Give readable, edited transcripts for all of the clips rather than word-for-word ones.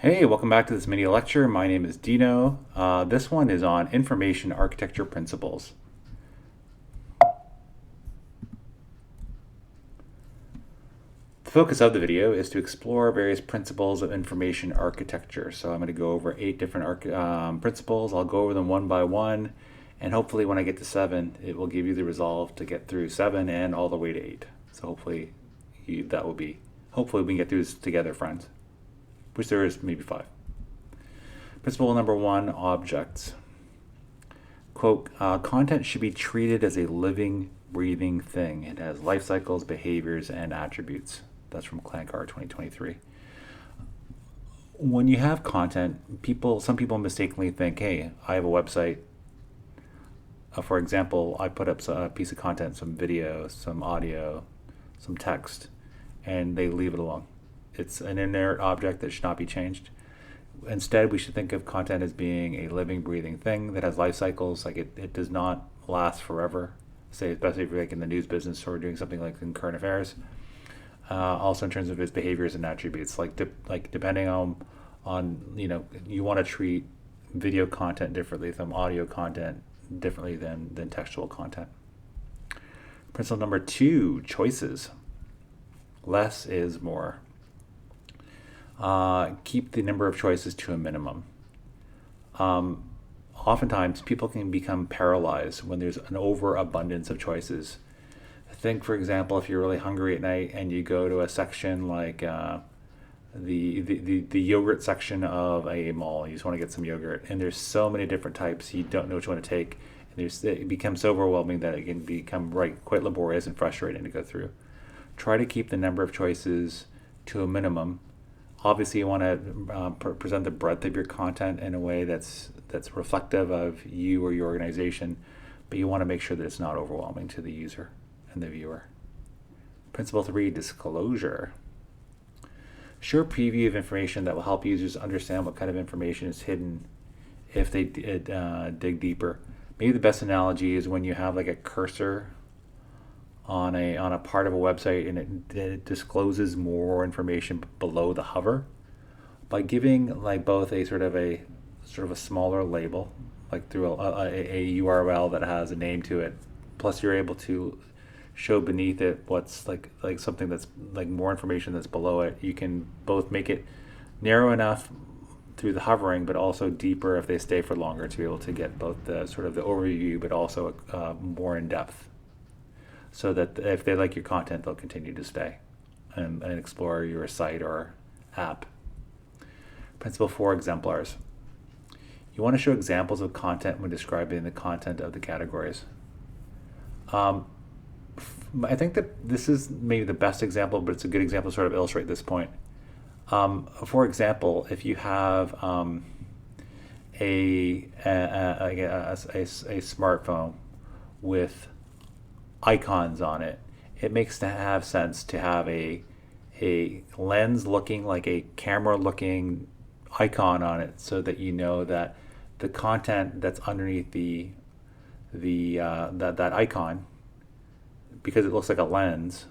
Hey, welcome back to this mini lecture. My name is Dino. This one is on information architecture principles. The focus of the video is to explore various principles of information architecture. So I'm going to go over 8 different principles. I'll go over them one by one, and hopefully when I get to 7, it will give you the resolve to get through 7 and all the way to 8. So hopefully we can get through this together, friends, which there is maybe 5. Principle number 1, objects. Quote, content should be treated as a living, breathing thing. It has life cycles, behaviors, and attributes. That's from Klancar 2023. When you have content, some people mistakenly think, hey, I have a website. For example, I put up a piece of content, some video, some audio, some text, and they leave it alone. It's an inert object that should not be changed. Instead, we should think of content as being a living, breathing thing that has life cycles. Like it does not last forever. Say, especially if you're like in the news business or doing something like in current affairs. Also, in terms of its behaviors and attributes, like depending on you want to treat video content differently from audio content differently than textual content. Principle number 2: choices. Less is more. Keep the number of choices to a minimum. Oftentimes, people can become paralyzed when there's an overabundance of choices. Think, for example, if you're really hungry at night and you go to a section like the yogurt section of a mall. You just want to get some yogurt, and there's so many different types. You don't know which one to take, and it becomes so overwhelming that it can become quite laborious and frustrating to go through. Try to keep the number of choices to a minimum. Obviously, you want to present the breadth of your content in a way that's reflective of you or your organization, but you want to make sure that it's not overwhelming to the user and the viewer. Principle 3: disclosure. Show a preview of information that will help users understand what kind of information is hidden if they dig deeper. Maybe the best analogy is when you have like a cursor on a part of a website and it discloses more information below the hover. By giving like both a sort of a smaller label, like through a URL that has a name to it, plus you're able to show beneath it what's like something that's like more information that's below it. You can both make it narrow enough through the hovering, but also deeper if they stay for longer, to be able to get both the sort of the overview, but also more in depth, so that if they like your content, they'll continue to stay and explore your site or app. Principle 4: exemplars. You want to show examples of content when describing the content of the categories. I think that this is maybe the best example, but it's a good example to sort of illustrate this point. For example, if you have a smartphone with icons on it, it makes to have sense to have a lens looking like a camera looking icon on it, so that you know that the content that's underneath that icon, because it looks like a lens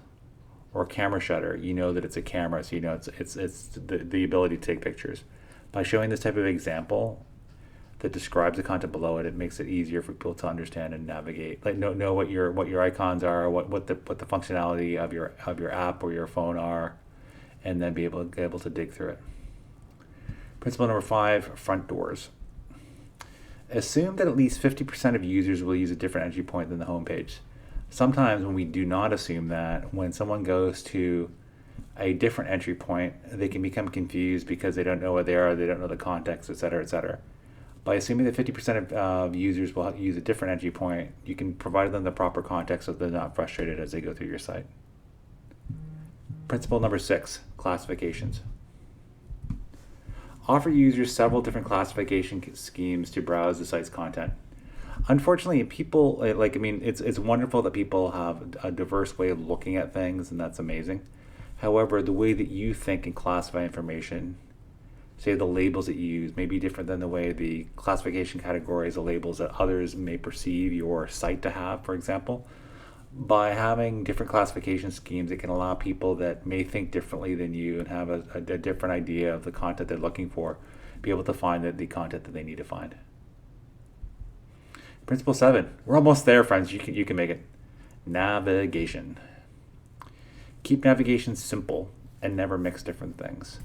or a camera shutter, you know that it's a camera, so you know it's the ability to take pictures. By showing this type of example that describes the content below it, it makes it easier for people to understand and navigate. Like know what your icons are, what the functionality of your app or your phone are, and then be able to dig through it. Principle number 5: front doors. Assume that at least 50% of users will use a different entry point than the homepage. Sometimes when we do not assume that, when someone goes to a different entry point, they can become confused because they don't know where they are, they don't know the context, etc., etc. By assuming that 50% of users will use a different entry point, you can provide them the proper context so they're not frustrated as they go through your site. Principle number 6: classifications. Offer users several different classification schemes to browse the site's content. Unfortunately, it's wonderful that people have a diverse way of looking at things, and that's amazing. However, the way that you think and classify information, say the labels that you use, may be different than the way the classification categories, the labels that others may perceive your site to have, for example. By having different classification schemes, it can allow people that may think differently than you and have a different idea of the content they're looking for, be able to find the content that they need to find. Principle 7. We're almost there, friends. You can make it. Navigation. Keep navigation simple and never mix different things.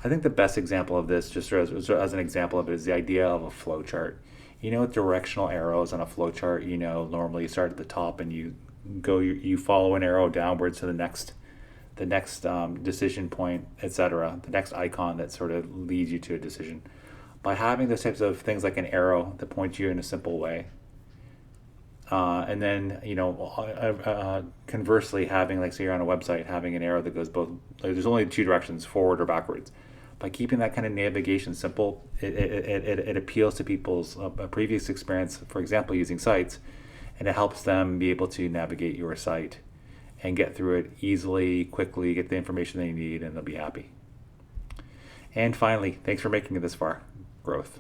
I think the best example of this, just as an example of it, is the idea of a flow chart. You know, with directional arrows on a flow chart, you know, normally you start at the top and you follow an arrow downwards to the next decision point, etc. The next icon that sort of leads you to a decision. By having those types of things like an arrow that points you in a simple way, and then conversely, having, like, say you're on a website, having an arrow that goes both, like, there's only two directions, forward or backwards. By keeping that kind of navigation simple, it appeals to people's previous experience, for example, using sites, and it helps them be able to navigate your site and get through it easily, quickly, get the information they need, and they'll be happy. And finally, thanks for making it this far. Growth.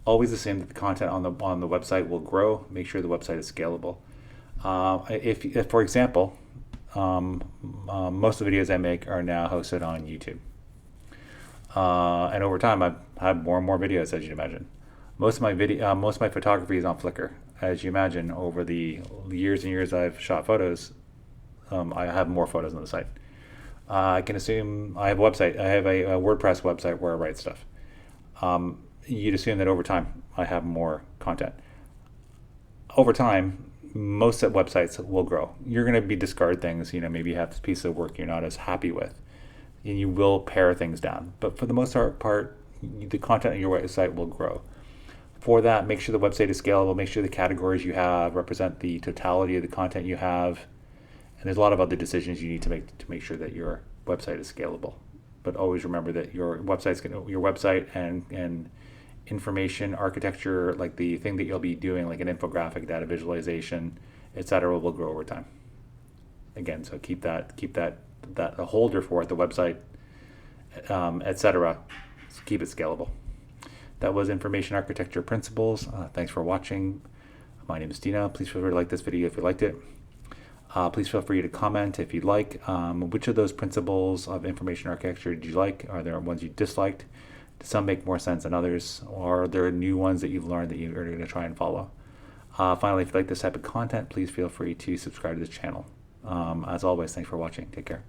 Always assume that the content on the website will grow. Make sure the website is scalable. If for example, most of the videos I make are now hosted on YouTube. And over time, I've had more and more videos, as you'd imagine. Most of my photography is on Flickr. As you imagine, over the years and years I've shot photos, I have more photos on the site. I can assume I have a website. I have a WordPress website where I write stuff. You'd assume that over time I have more content. Over time, most websites will grow. You're going to discard things. Maybe you have this piece of work you're not as happy with, and you will pare things down. But for the most part, the content on your website will grow. For that, make sure the website is scalable. Make sure the categories you have represent the totality of the content you have. And there's a lot of other decisions you need to make sure that your website is scalable. But always remember that your website and information architecture, like the thing that you'll be doing, like an infographic, data visualization, etc., will grow over time. Again, so keep that a holder for it, the website, etc. So keep it scalable. That was Information Architecture Principles. Thanks for watching. My name is Dino. Please feel free to like this video if you liked it. Please feel free to comment if you'd like. Which of those principles of information architecture did you like? Are there ones you disliked? Did some make more sense than others? Or are there new ones that you've learned that you're going to try and follow? Finally, if you like this type of content, please feel free to subscribe to this channel. As always, thanks for watching. Take care.